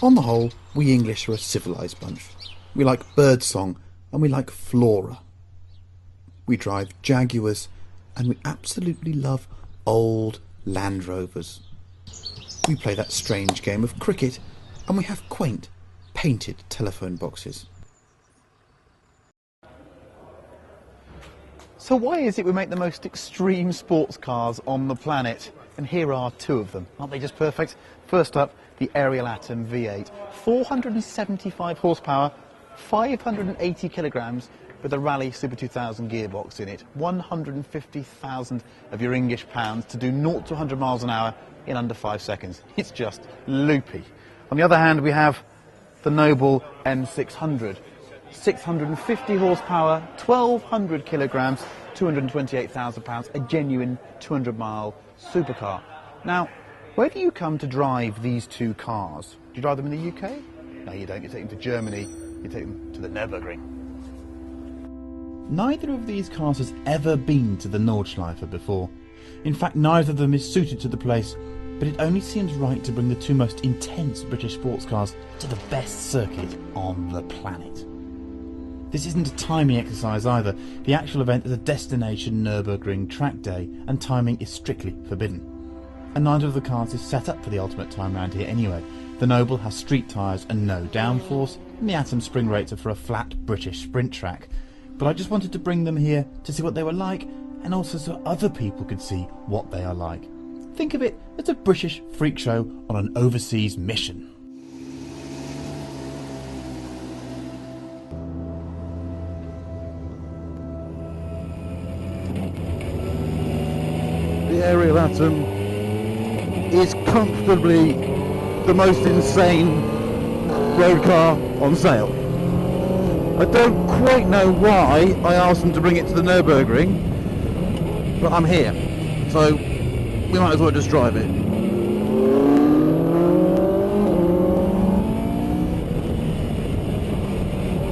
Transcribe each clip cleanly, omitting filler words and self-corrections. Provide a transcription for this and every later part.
On the whole, we English are a civilised bunch. We like birdsong and we like flora. We drive Jaguars and we absolutely love old Land Rovers. We play that strange game of cricket and we have quaint, painted telephone boxes. So why is it we make the most extreme sports cars on the planet? And here are two of them. Aren't they just perfect? First up, the M600 Atom V8. 475 horsepower, 580 kilograms, with a Rally Super 2000 gearbox in it. 150,000 of your English pounds to do 0 to 100 miles an hour in under 5 seconds. It's just loopy. On the other hand, we have the noble M600. 650 horsepower, 1,200 kilograms, 228,000 pounds, a genuine 200-mile supercar. Now, where do you come to drive these two cars? Do you drive them in the UK? No, you don't. You take them to Germany, you take them to the Nurburgring. Neither of these cars has ever been to the Nordschleife before. In fact, neither of them is suited to the place, but it only seems right to bring the two most intense British sports cars to the best circuit on the planet. This isn't a timing exercise either. The actual event is a destination Nurburgring track day, and timing is strictly forbidden. And neither of the cars is set up for the ultimate time round here anyway. The Noble has street tyres and no downforce, and the Atom spring rates are for a flat British sprint track. But I just wanted to bring them here to see what they were like, and also so other people could see what they are like. Think of it as a British freak show on an overseas mission. The M600 Atom is comfortably the most insane road car on sale. I don't quite know why I asked them to bring it to the Nurburgring, but I'm here, so we might as well just drive it.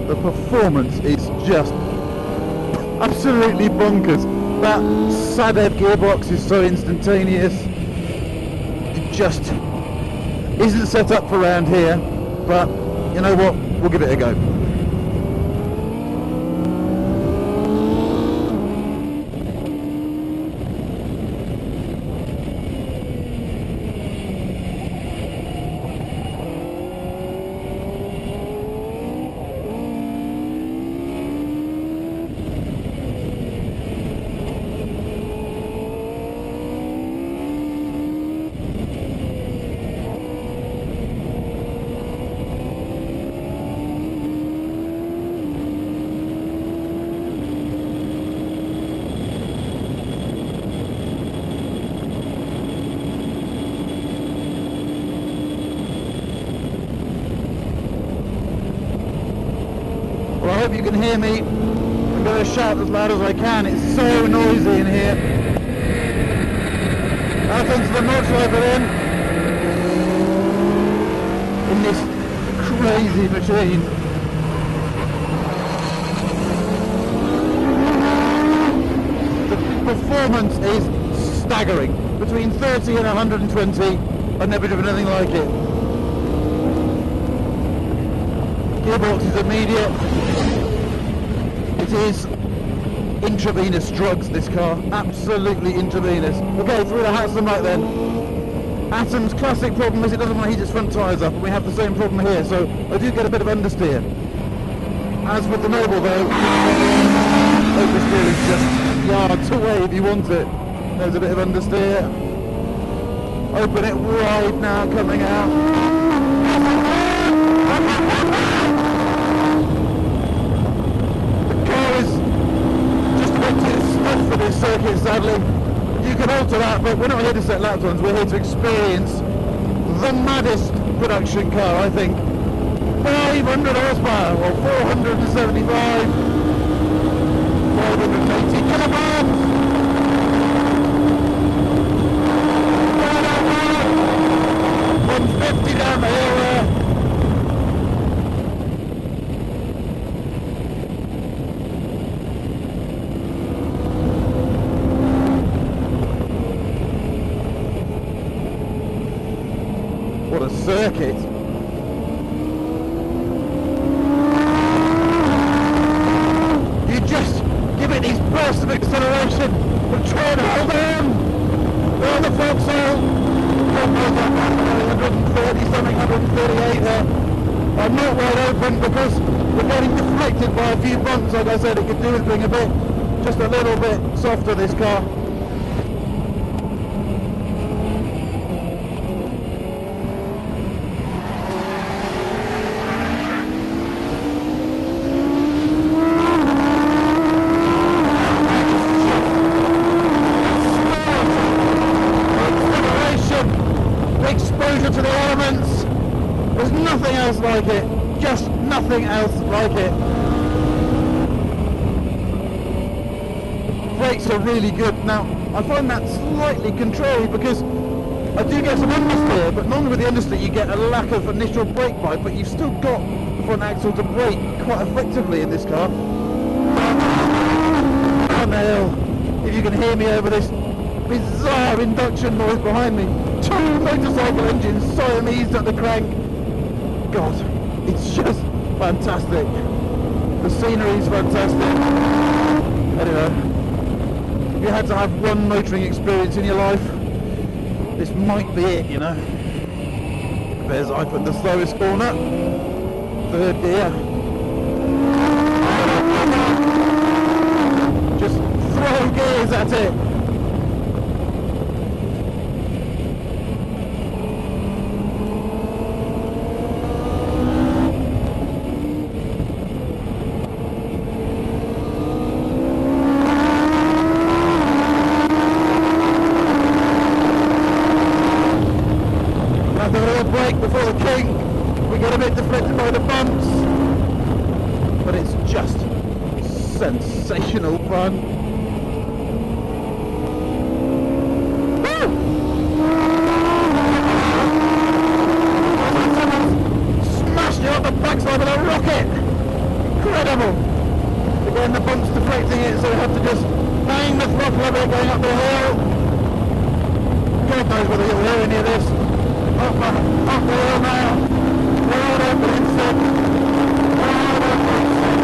The performance is just absolutely bonkers. That Sadev gearbox is so instantaneous. It just isn't set up for around here, but you know what, we'll give it a go. Well, I hope you can hear me. I'm going to shout as loud as I can. It's so noisy in here. Out onto the Nordschleife then. In this crazy machine. The performance is staggering. Between 30 and 120. I've never driven anything like it. Gearbox is immediate. It is intravenous drugs, this car. Absolutely intravenous. Okay, through the house and right then. Atom's classic problem is it doesn't want to heat its front tyres up, and we have the same problem here, so I do get a bit of understeer. As with the Noble though, oversteer is just yards away if you want it. There's a bit of understeer. Open it wide now, coming out. For this circuit, sadly. You can alter that, but we're not here to set lap times, we're here to experience the maddest production car, I think. 500 horsepower, or 475, 580 kilograms. 150 down the hill there. What a circuit. burst of acceleration, but try and hold on. There the foxhole. 130 something, 138 there. I'm not wide open because we're getting deflected by a few bumps. Like I said, it could do with being just a little bit softer, this car. Exposure to the elements. There's nothing else like it. Just nothing else like it. Brakes are really good. Now, I find that slightly contrary because I do get some understeer, but normally with the understeer you get a lack of initial brake bite, but you've still got the front axle to brake quite effectively in this car. Oh no, if you can hear me over this bizarre induction noise behind me. Two motorcycle engines Siamese at the crank. God, it's just fantastic. The scenery's fantastic. Anyway, if you had to have one motoring experience in your life, this might be it, you know. There's I put the slowest corner, third gear. Just throw gears at it. Brake before the king, we get a bit deflected by the bumps, but it's just sensational fun. Woo! Smashed it up the backside of a rocket! Incredible! Again, the bumps deflecting it, so we have to just bang the throttle a bit going up the hill. God knows whether you'll hear any of this. Up the hill now. Wide open instead. Wide open instead.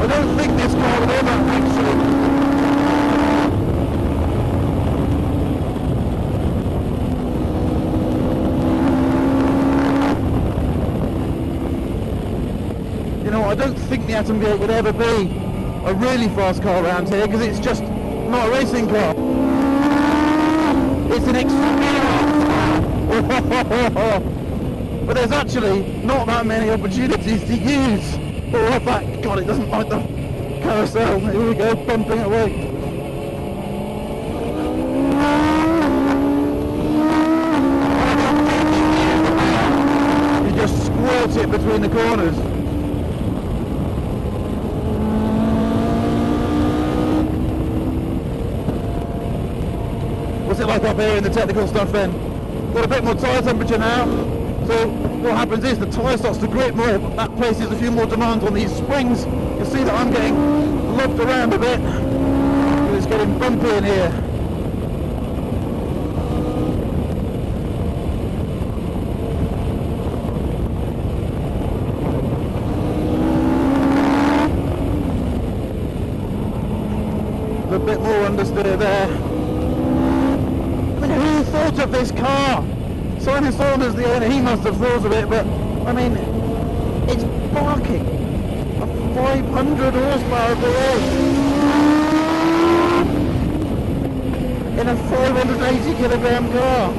I don't think this car would ever actually... I don't think the Atom V8 would ever be a really fast car around here because it's just not a racing car. It's an experience. But there's actually not that many opportunities to use. Oh, that, God, it doesn't like the carousel. Here we go, bumping away. You just squirt it between the corners. What's it like up here in the technical stuff then? Got a bit more tyre temperature now, so what happens is the tyre starts to grip more, but that places a few more demands on these springs. You see that I'm getting lobbed around a bit, it's getting bumpy in here. A bit more understeer there. Who thought of this car? Simon Saunders, the owner, he must have thought of it, but I mean, it's barking a 500 horsepower V8 in a 580 kilogram car.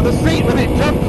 The seat when it jumps.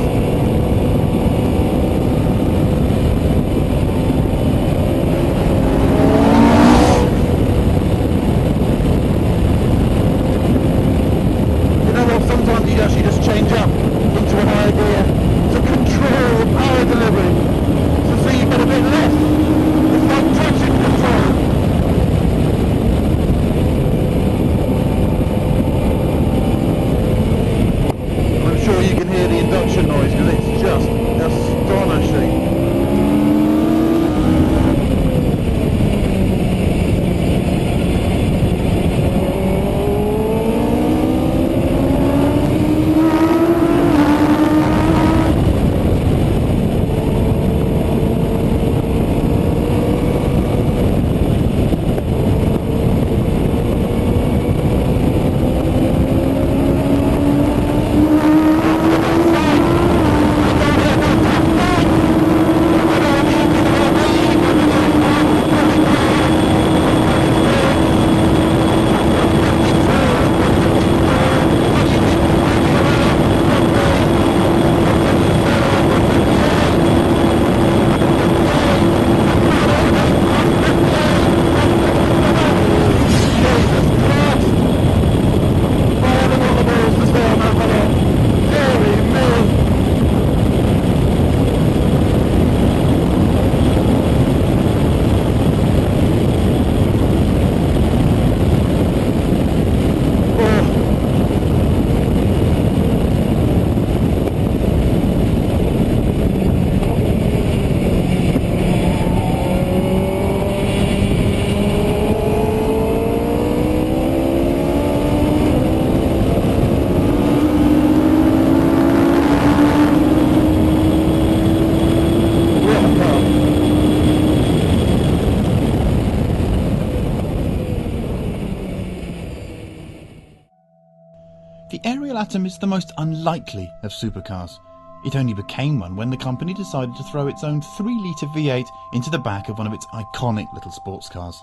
Ariel Atom is the most unlikely of supercars. It only became one when the company decided to throw its own 3-litre V8 into the back of one of its iconic little sports cars.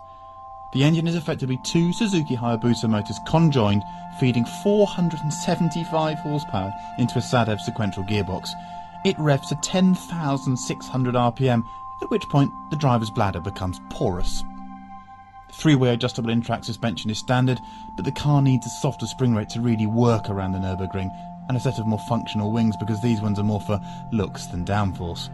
The engine is effectively two Suzuki Hayabusa motors conjoined, feeding 475 horsepower into a Sadev sequential gearbox. It revs to 10,600 RPM, at which point the driver's bladder becomes porous. 3-way adjustable in-track suspension is standard, but the car needs a softer spring rate to really work around the Nurburgring, and a set of more functional wings because these ones are more for looks than downforce.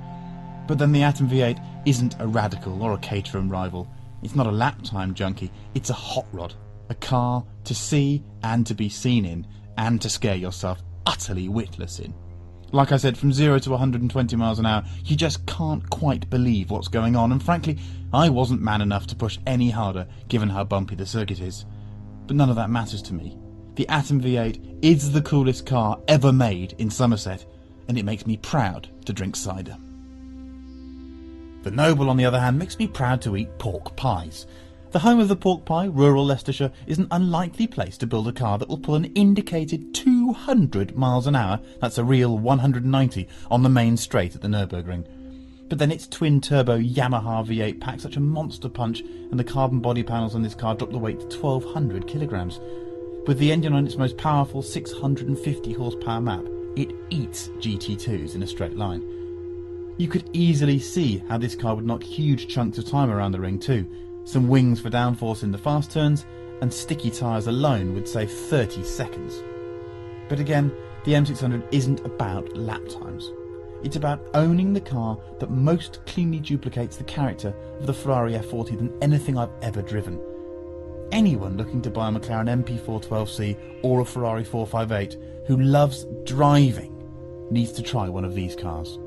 But then the Atom V8 isn't a radical or a Caterham rival. It's not a lap time junkie, it's a hot rod. A car to see and to be seen in, and to scare yourself utterly witless in. Like I said, from 0 to 120 miles an hour, you just can't quite believe what's going on, and frankly, I wasn't man enough to push any harder given how bumpy the circuit is. But none of that matters to me. The Atom V8 is the coolest car ever made in Somerset, and it makes me proud to drink cider. The Noble, on the other hand, makes me proud to eat pork pies. The home of the pork pie, rural Leicestershire, is an unlikely place to build a car that will pull an indicated 200 miles an hour, that's a real 190, on the main straight at the Nurburgring. But then its twin-turbo Yamaha V8 packs such a monster punch, and the carbon body panels on this car drop the weight to 1,200 kilograms. With the engine on its most powerful 650 horsepower map, it eats GT2s in a straight line. You could easily see how this car would knock huge chunks of time around the ring too. Some wings for downforce in the fast turns, and sticky tyres alone would save 30 seconds. But again, the M600 isn't about lap times. It's about owning the car that most cleanly duplicates the character of the Ferrari F40 than anything I've ever driven. Anyone looking to buy a McLaren MP412C or a Ferrari 458 who loves driving needs to try one of these cars.